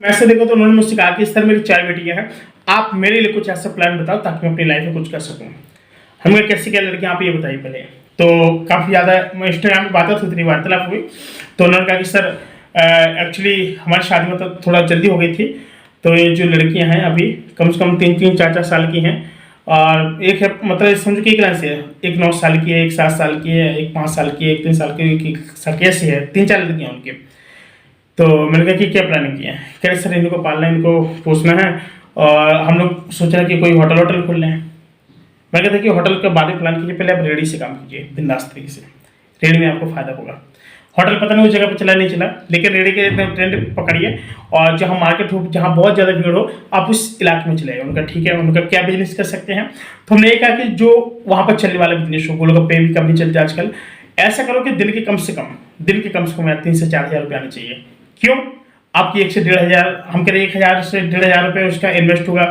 मैं ऐसे देखो तो उन्होंने मुझसे कहा कि इस तरह मेरी 4 बेटियां हैं, आप मेरे लिए कुछ ऐसा प्लान बताओ ताकि मैं अपनी लाइफ में कुछ कर सकूं। हमने कैसे क्या लड़कियां, आप ये बताइए पहले। तो काफ़ी ज़्यादा इंस्टाग्राम पे बातें होती थी, वार्तालाप हुई। तो उन्होंने कहा कि सर एक्चुअली हमारी शादी में तो थोड़ा जल्दी हो गई थी, तो ये जो लड़कियां हैं अभी कम से कम 3-4 साल की हैं, और एक है मतलब समझो कि एक लाइन से है, एक 9 साल की है, एक 7 साल की है, एक 5 साल की है, एक 3 साल की, एक 1 साल की, ऐसी है 3-4 लड़कियां उनकी। तो मैंने कहा कि क्या प्लानिंग किया है, कह रहे सर इनको पालना है, इनको पोसना है, और हम लोग सोच रहे हैं कि कोई होटल वोटल खोल लें। मैं कहता कि होटल के बाद ही प्लान कीजिए, पहले आप रेडी से काम कीजिए बिंदास तरीके से, रेडी में आपको फायदा होगा। होटल पता नहीं उस जगह पर चला नहीं चला, लेकिन रेडी के ट्रेंड पकड़िए, और जहाँ मार्केट हो, जहाँ बहुत ज़्यादा भीड़ हो, आप उस इलाके में चले जाइए। उनका ठीक है, उनका क्या बिजनेस कर सकते हैं। तो हमने ये कहा कि जो वहाँ पर चलने वाला बिजनेस हो, गोलगप्पे भी कम नहीं चलते आजकल, ऐसा करो कि दिन के कम से कम 3 से 4 हज़ार रुपये आने चाहिए। क्यों? आपकी 1 से 1,500, हम कह रहे हैं 1,000 से 1,500 रुपये उसका इन्वेस्ट होगा,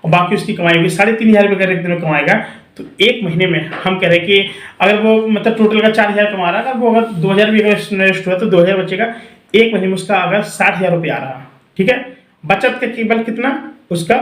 और बाकी उसकी कमाई होगी 3,500 रुपये अगर एक दिन में कमाएगा, तो एक महीने में हम कह रहे हैं कि अगर वो मतलब टोटल का 4,000 कमा रहा है, अगर वो अगर 2,000 भी अगर इन्वेस्ट हुआ तो 2,000 बचेगा, एक महीने में उसका अगर 60,000 रुपये आ रहा, ठीक है, बचत का केवल कितना उसका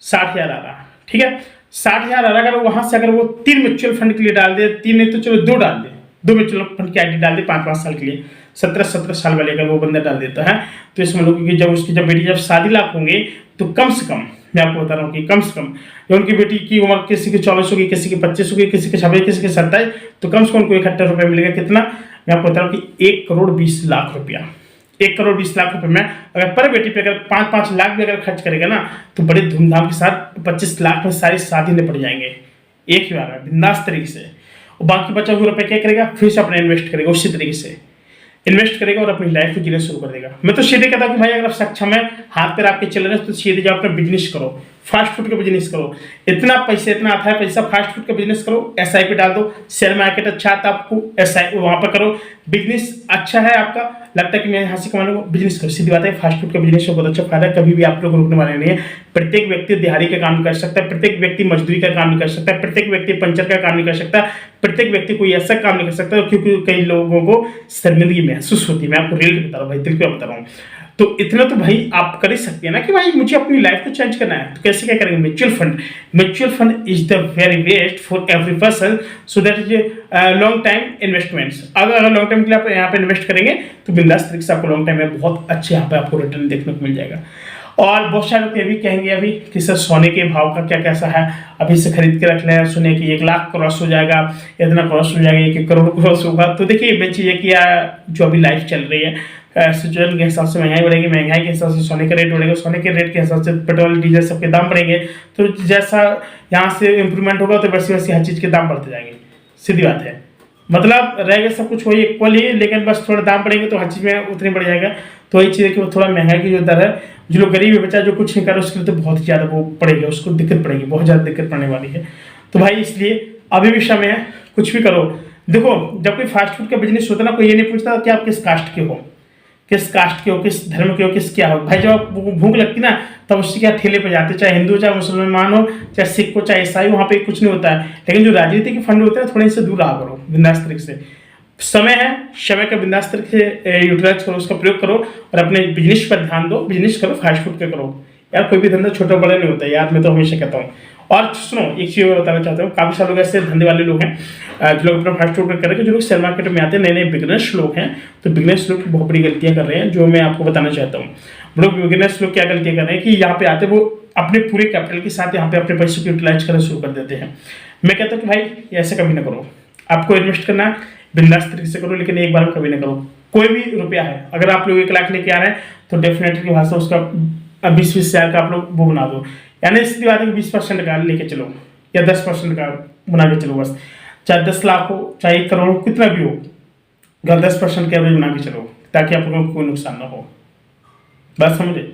60,000 आ रहा, ठीक है, 60,000 आ रहा। अगर वहां से अगर वो 3 म्यूचुअल फंड के लिए डाल दे, 3 नहीं तो चलो 2 डाल दे, 2 म्यूचुअल फंड की आईडी डाल दे 5-5 साल के लिए, 17 साल वाले अगर वो बंदा डाल देता है, तो इसमें लोग कि जब बेटी जब 7 लाख होंगे, तो कम से कम मैं आपको बता रहा हूँ कि कम से कम जब उनकी बेटी की उम्र किसी की 24 होगी, किसी की 25 होगी, किसी की 26, किसी की 27, तो कम से कम उनको 71 रुपये मिलेगा। कितना? मैं आपको बता रहा हूँ कि 1,20,00,000 रुपया, 1,20,00,000 रुपये में अगर पर बेटी पे अगर 5-5 लाख भी अगर खर्च करेगा ना, तो बड़े धूमधाम के साथ 25 लाख में सारी शादी निपट जाएंगे एक ही बार में बिंदास तरीके से। और बाकी बचा हुआ रुपये क्या करेगा, फिर से अपना इन्वेस्ट करेगा, उसी तरीके से इन्वेस्ट करेगा और अपनी लाइफ को जीना शुरू कर देगा। मैं तो सीधे कहता हूँ कि भाई अगर आप सक्षम है, हाथ पैर आपके चल रहे हैं, तो सीधे जाओ अपना बिजनेस करो, फास्ट फूड का बिजनेस करो। इतना पैसा, इतना आता है पैसा, फास्ट फूड का बिजनेस करो, SIP डाल दो, शेयर मार्केट अच्छा आता है आपको, SIP वहां पर करो, बिजनेस अच्छा है आपका, लगता है कि मैं यहाँ से कमा लूंगा, बिजनेस करो। सीधी बात है, फास्ट फूड का बिजनेस में बहुत अच्छा फायदा है, कभी भी आप लोग रुकने वाले नहीं है। प्रत्येक व्यक्ति दिहाड़ी का काम कर सकता है, प्रत्येक व्यक्ति मजदूरी का काम नहीं कर सकता, प्रत्येक व्यक्ति पंचर का काम नहीं कर सकता, प्रत्येक व्यक्ति कोई ऐसा काम नहीं कर सकता, क्योंकि कई लोगों को शर्मिंदगी महसूस होती है। मैं आपको रियल बता रहा हूँ भाई, दिल पे बता रहा हूँ। तो इतना तो भाई आप कर ही सकते हैं ना कि भाई मुझे अपनी लाइफ को चेंज करना है, तो कैसे क्या करेंगे? Mutual fund is the very best for every person, so that is long time investments. अगर लॉन्ग टाइम के लिए आप यहाँ पे इन्वेस्ट करेंगे, तो बिंदास तरीके से आपको लॉन्ग टाइम में बहुत अच्छे यहाँ पे आपको रिटर्न देखने को मिल जाएगा। और बहुत सारे लोग ये भी कहेंगे अभी कि सर सोने के भाव का क्या कैसा है, अभी से खरीद के रख लें, सुने कि 1 लाख क्रॉस हो जाएगा, इतना क्रॉस हो जाएगा, 1 करोड़ क्रॉस होगा। तो देखिए मेन चीज़ है कि जो अभी लाइफ चल रही है, सिचुएशन के हिसाब से महंगाई बढ़ेगी, महंगाई के हिसाब से सोने का रेट बढ़ेगा, सोने के रेट के हिसाब से पेट्रोल डीजल सबके दाम बढ़ेंगे। तो जैसा यहाँ से इम्प्रूवमेंट होगा, तो वैसे वैसे हर चीज़ के दाम बढ़ते जाएंगे। सीधी बात है, मतलब रहेगा सब कुछ वही इक्वल ही, लेकिन बस थोड़ा दाम बढ़ेंगे तो हर चीज़ में उतनी बढ़ जाएगा। तो वही चीज़ है कि वो थोड़ा महंगाई की जो दर है, जो लोग गरीब है बच्चा जो कुछ नहीं कर रहा उसके लिए तो बहुत ही ज़्यादा वो पड़ेगी, उसको दिक्कत पड़ेगी, बहुत ज़्यादा दिक्कत पड़ने वाली है। तो भाई इसलिए अभी भी समय है, कुछ भी करो। देखो जब कोई फास्ट फूड का बिजनेस होता है ना, कोई ये नहीं पूछता कि आप किस कास्ट के हो, किस कास्ट के हो, किस धर्म के हो, किस क्या हो। भाई जब भूख लगती ना, तब उससे क्या ठेले पे जाते, चाहे हिंदू, चाहे मुसलमान हो, चाहे सिख हो, चाहे ईसाई, वहाँ पे कुछ नहीं होता है। लेकिन जो राजनीति के फंड होते हैं, थोड़े से दूर रहा करो बिंदास तरीके से। समय है, समय का बिंदास तरीके से यूटिलाइज करो, उसका प्रयोग करो, और अपने बिजनेस पर ध्यान दो। बिजनेस करो, फास्ट फूड का करो यार, कोई भी धंधा छोटा बड़ा नहीं होता यार, मैं तो हमेशा कहता हूँ। और सुनो एक चीज़ बताना चाहता हूँ, काफ़ी सारे लोग ऐसे धंधे वाले लोग हैं जो लोग अपना फास्ट फूड कर रहे हैं, जो लोग शेयर मार्केट में आते हैं, नए नए बिगनर्स लोग हैं। तो बिगनर्स लोग बहुत बड़ी गलतियाँ कर रहे हैं, जो मैं आपको बताना चाहता हूँ। लोग बिगनर्स लोग क्या गलतियाँ कर रहे हैं कि यहाँ पे आते वो अपने पूरे कैपिटल के साथ यहाँ पे अपने पैसों को यूटिलाइज करना शुरू कर देते हैं। मैं कहता हूँ कि भाई ऐसे कभी ना करो, आपको इन्वेस्ट करना है बिंदास तरीके से करो, लेकिन एक बार में कभी ना करो। कोई भी रुपया है, अगर आप लोग 1 लाख लेके आ रहे हैं, तो डेफिनेटली भाषा उसका 20-20 हज़ार का आप लोग वो बना दो। यानी सीधी बात है कि 20% का लेके चलो, या 10% का बना के चलो बस। चाहे 10 लाख हो, चाहे 1 करोड़ हो, कितना भी हो, अगर 10% के एवरेज बना के चलो, ताकि आप लोगों को कोई नुकसान ना हो। बात समझे?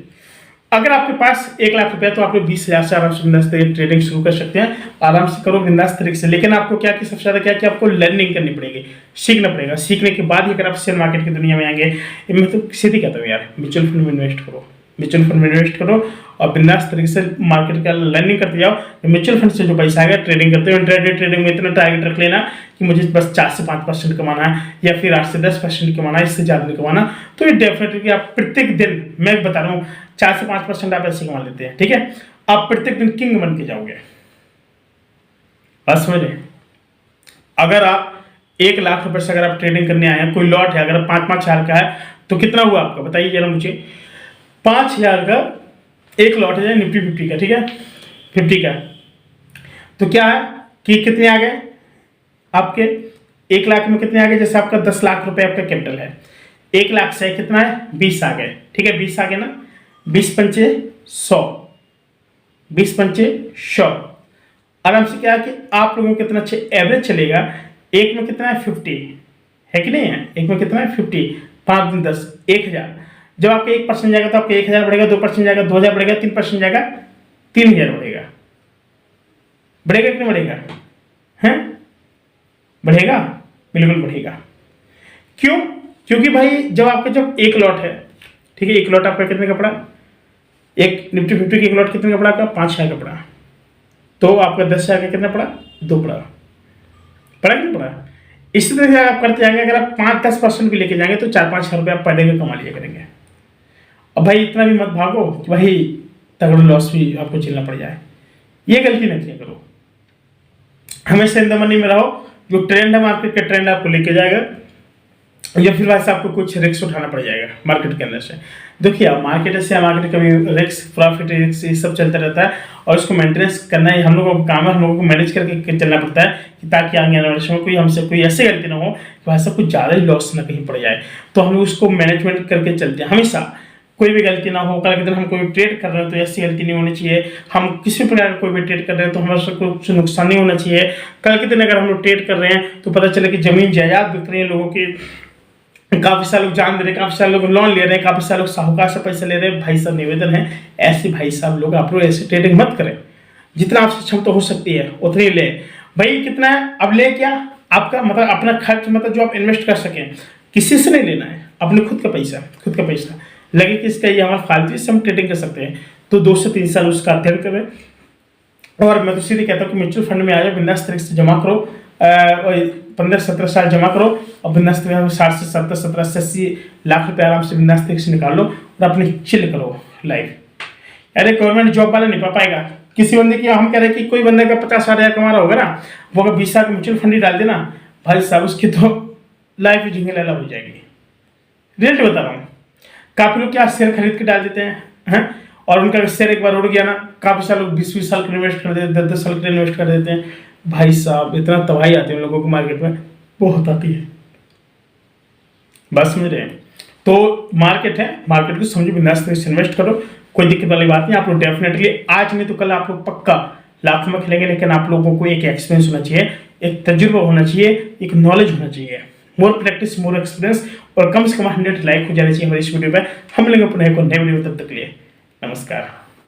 अगर आपके पास 1 लाख रुपया, तो आप लोग 20,000 से आराम से बिंदास तरीके ट्रेडिंग शुरू कर सकते हैं, आराम से करो बिंदास तरीके से। लेकिन आपको क्या कि सबसे ज़्यादा क्या कि आपको लर्निंग करनी पड़ेगी, सीखना पड़ेगा। सीखने के बाद ही अगर आप शेयर मार्केट की दुनिया में आएंगे, मैं तो सीधी कहता हूँ यार, म्यूचुअल फंड में इन्वेस्ट करो, म्यूचुअल फंड में इन्वेस्ट करो और बिंदास तरीके से मार्केट का लर्निंग करते जाओ। म्यूचुअल फंड से जो पैसा आएगा ट्रेडिंग करते हो, इंट्राडे ट्रेडिंग में इतना टारगेट रख लेना कि मुझे बस 4 से 5% कमाना है या फिर 8 से 10% कमाना है, इससे ज़्यादा नहीं कमाना। तो ये डेफिनेटली आप प्रत्येक दिन, मैं बता रहा हूँ 4 से 5% आप ऐसे कमा लेते हैं, ठीक है, आप प्रत्येक दिन किंग बन के जाओगे। बस समझ रहे? अगर आप 1 लाख रुपए से अगर आप ट्रेडिंग करने आए हैं, कोई लॉट है अगर 5-5 हज़ार का है, तो कितना हुआ आपका बताइए जरा मुझे। 5,000 का एक लॉट है निफ्टी 50 का, ठीक है, 50 का। तो क्या है कि कितने आ गए आपके 1 लाख में, कितने आ गए? जैसे आपका 10 लाख रुपए आपका कैपिटल है, 1 लाख से कितना है 20 आ गए, ठीक है, 20 आ गए ना, 20 पंचे 100, 20 पंचे 100। आराम से क्या है कि आप लोगों को कितना अच्छे एवरेज चलेगा। एक में कितना है 50 है कि नहीं है, एक में कितना है 50, 5 दिन 10, 1,000। जब आपका 1% जाएगा तो आपका 1,000 बढ़ेगा, 2% जाएगा 2,000 बढ़ेगा, 3% जाएगा 3,000 बढ़ेगा। बढ़ेगा कि नहीं बढ़ेगा? हैं? बढ़ेगा, बिल्कुल बढ़ेगा। क्यों? क्योंकि भाई जब एक लॉट है, ठीक है, एक लॉट आपका कितने का पड़ा, एक निफ्टी 50 की एक लॉट कितने का पड़ा आपका 5,000 का पड़ा, तो आपका 10,000 का कितना पड़ा, 2 पड़ा कि नहीं पड़ा? इसी तरह से आप करते जाएंगे, अगर आप 5-10% भी लेके जाएंगे तो 4-5 हज़ार रुपये आप पर डे का कमा लिया करेंगे। अब भाई इतना भी मत भागो कि भाई तगड़ा लॉस भी आपको झेलना पड़ जाए, ये गलती नहीं किया करो। हमेशा इन द मनी में रहो, जो ट्रेंड है मार्केट का ट्रेंड आपको लेके जाएगा, या फिर वैसे आपको कुछ रिस्क उठाना पड़ जाएगा मार्केट के अंदर से। देखिए आप मार्केट से मार्केट कभी रिस्क प्रॉफिट रिस्क ये सब चलता रहता है, और इसको मेंटेनेंस करना ही हम लोगों का काम है, हम लोगों को मैनेज करके चलना पड़ता है कि ताकि आगे आने वाले समय कोई हमसे कोई ऐसी गलती ना हो कि वैसा कुछ ज़्यादा ही लॉस ना कहीं पड़ जाए। तो हम लोग उसको मैनेजमेंट करके चलते हैं हमेशा, कोई भी गलती ना हो। कल के दिन हम कोई ट्रेड कर रहे हैं तो ऐसी गलती नहीं होनी चाहिए। हम किसी प्रकार का कोई भी ट्रेड कर रहे हैं तो हमारे कुछ नुकसान नहीं होना चाहिए। कल के दिन अगर हम लोग ट्रेड कर रहे हैं तो पता चले कि जमीन जायदाद बिक रही है लोगों की, काफी सारे लोग जान दे रहे हैं, काफी सारे लोग लोन ले रहे हैं, काफी सारे लोग साहूकार से पैसे ले रहे हैं। भाई साहब निवेदन है, ऐसे भाई साहब लोग आप लोग ऐसे ट्रेडिंग मत करें। जितना आपसे क्षमता हो सकती है उतनी ले। भाई कितना है अब ले, क्या आपका मतलब अपना खर्च, मतलब जो आप इन्वेस्ट कर सकें, किसी से नहीं लेना है, अपने खुद का पैसा लगे कि इसका ये हमारा फालतू, इससे हम ट्रेडिंग कर सकते हैं। तो 2 से 3 साल उसका अध्ययन करें। और मैं तो सीधे कहता हूँ कि म्यूचुअल फंड में आ जाओ, बिंदास तरीके से जमा करो, 15-17 साल जमा करो और बिंदास तरीके से 60 से 70, 17 से 80 लाख रुपए आराम से बिंदास तरीके से निकाल लो और अपनी चिल करो लाइफ। अरे गवर्नमेंट जॉब वाला नहीं पा पाएगा। किसी बंदे की हम कह रहे हैं कि कोई बंदे का 50-60 कमा रहा होगा ना, वो अगर 20 साल का म्यूचुअल फंड ही डाल देना, भाई साहब उसकी तो लाइफ ही झिंगे लाला हो जाएगी। रियलिटी बता रहा हूँ। काफी लोग क्या शेयर खरीद के डाल देते हैं, और उनका शेयर एक बार उड़ गया ना, काफी साल लोग 20-20 साल के इन्वेस्ट कर देते हैं, 10-10 साल के इन्वेस्ट कर देते हैं। भाई साहब इतना तबाही आती है उन लोगों को मार्केट में, बहुत आती है। बस समझ रहे हैं? तो मार्केट है, मार्केट को समझो, बिंदास तरीके से इन्वेस्ट करो, कोई दिक्कत वाली बात नहीं। आप लोग डेफिनेटली आज नहीं तो कल आप लोग पक्का लाखों में खेलेंगे, लेकिन आप लोगों को एक एक्सपीरियंस होना चाहिए, एक तजुर्बा होना चाहिए, एक नॉलेज होना चाहिए। मोर प्रैक्टिस मोर एक्सपीरियंस, और कम से कम 100 लाइक हो जाने चाहिए हमारी इस वीडियो पे। हम लोग अपने को नए वीडियो, तब तक के लिए नमस्कार।